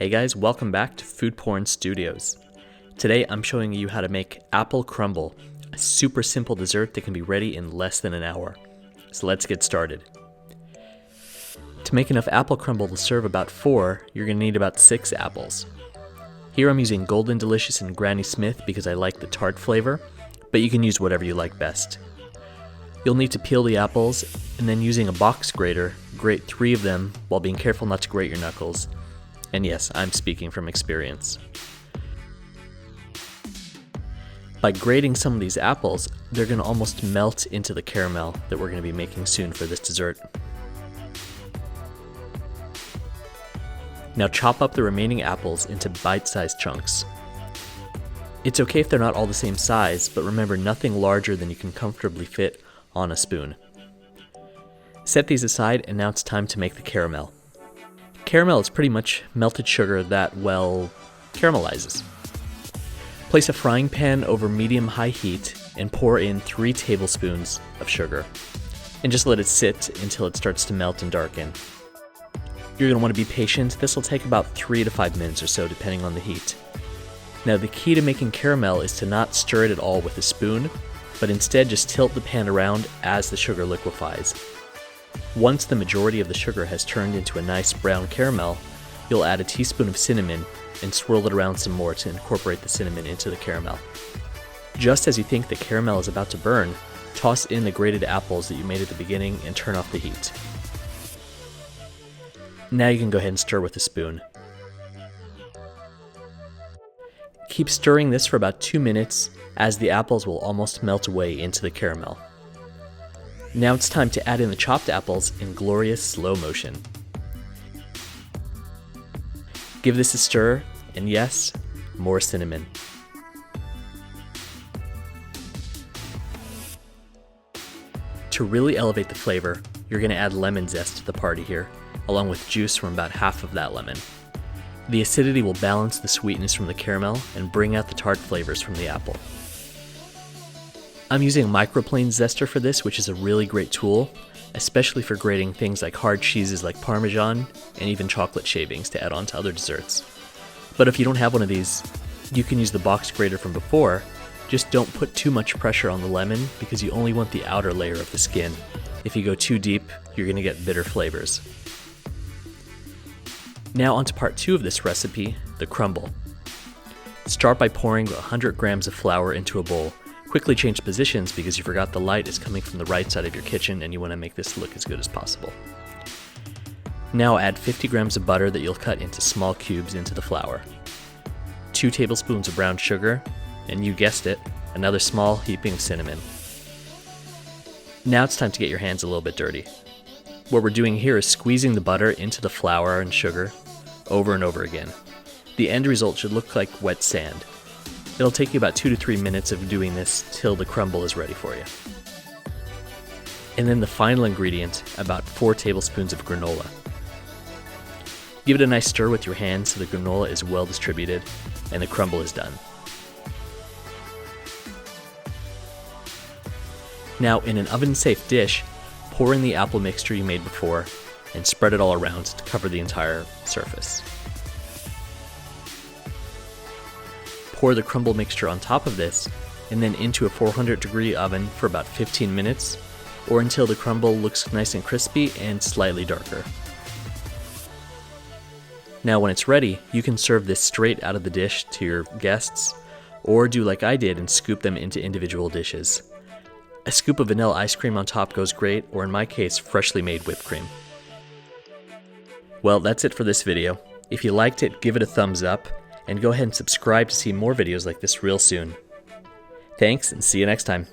Hey guys, welcome back to Food Porn Studios. Today I'm showing you how to make apple crumble, a super simple dessert that can be ready in less than an hour. So let's get started. To make enough apple crumble to serve about 4, you're going to need about 6 apples. Here I'm using Golden Delicious and Granny Smith because I like the tart flavor, but you can use whatever you like best. You'll need to peel the apples, and then using a box grater, grate 3 of them while being careful not to grate your knuckles. And yes, I'm speaking from experience. By grating some of these apples, they're going to almost melt into the caramel that we're going to be making soon for this dessert. Now chop up the remaining apples into bite-sized chunks. It's okay if they're not all the same size, but remember nothing larger than you can comfortably fit on a spoon. Set these aside, and now it's time to make the caramel. Caramel is pretty much melted sugar that, well, caramelizes. Place a frying pan over medium-high heat and pour in 3 tablespoons of sugar. And just let it sit until it starts to melt and darken. You're going to want to be patient. This will take about 3 to 5 minutes or so depending on the heat. Now the key to making caramel is to not stir it at all with a spoon, but instead just tilt the pan around as the sugar liquefies. Once the majority of the sugar has turned into a nice brown caramel, you'll add a teaspoon of cinnamon and swirl it around some more to incorporate the cinnamon into the caramel. Just as you think the caramel is about to burn, toss in the grated apples that you made at the beginning and turn off the heat. Now you can go ahead and stir with a spoon. Keep stirring this for about 2 minutes as the apples will almost melt away into the caramel. Now it's time to add in the chopped apples in glorious slow motion. Give this a stir, and yes, more cinnamon. To really elevate the flavor, you're going to add lemon zest to the party here, along with juice from about half of that lemon. The acidity will balance the sweetness from the caramel and bring out the tart flavors from the apple. I'm using a microplane zester for this, which is a really great tool, especially for grating things like hard cheeses like Parmesan and even chocolate shavings to add on to other desserts. But if you don't have one of these, you can use the box grater from before. Just don't put too much pressure on the lemon because you only want the outer layer of the skin. If you go too deep, you're going to get bitter flavors. Now onto part 2 of this recipe, the crumble. Start by pouring 100 grams of flour into a bowl. Quickly change positions because you forgot the light is coming from the right side of your kitchen and you want to make this look as good as possible. Now add 50 grams of butter that you'll cut into small cubes into the flour. 2 tablespoons of brown sugar, and you guessed it, another small heaping of cinnamon. Now it's time to get your hands a little bit dirty. What we're doing here is squeezing the butter into the flour and sugar over and over again. The end result should look like wet sand. It'll take you about 2 to 3 minutes of doing this till the crumble is ready for you. And then the final ingredient, about 4 tablespoons of granola. Give it a nice stir with your hands so the granola is well distributed and the crumble is done. Now in an oven-safe dish, pour in the apple mixture you made before and spread it all around to cover the entire surface. Pour the crumble mixture on top of this and then into a 400-degree oven for about 15 minutes or until the crumble looks nice and crispy and slightly darker. Now when it's ready, you can serve this straight out of the dish to your guests or do like I did and scoop them into individual dishes. A scoop of vanilla ice cream on top goes great, or in my case, freshly made whipped cream. Well, that's it for this video. If you liked it, give it a thumbs up, and go ahead and subscribe to see more videos like this real soon. Thanks, and see you next time.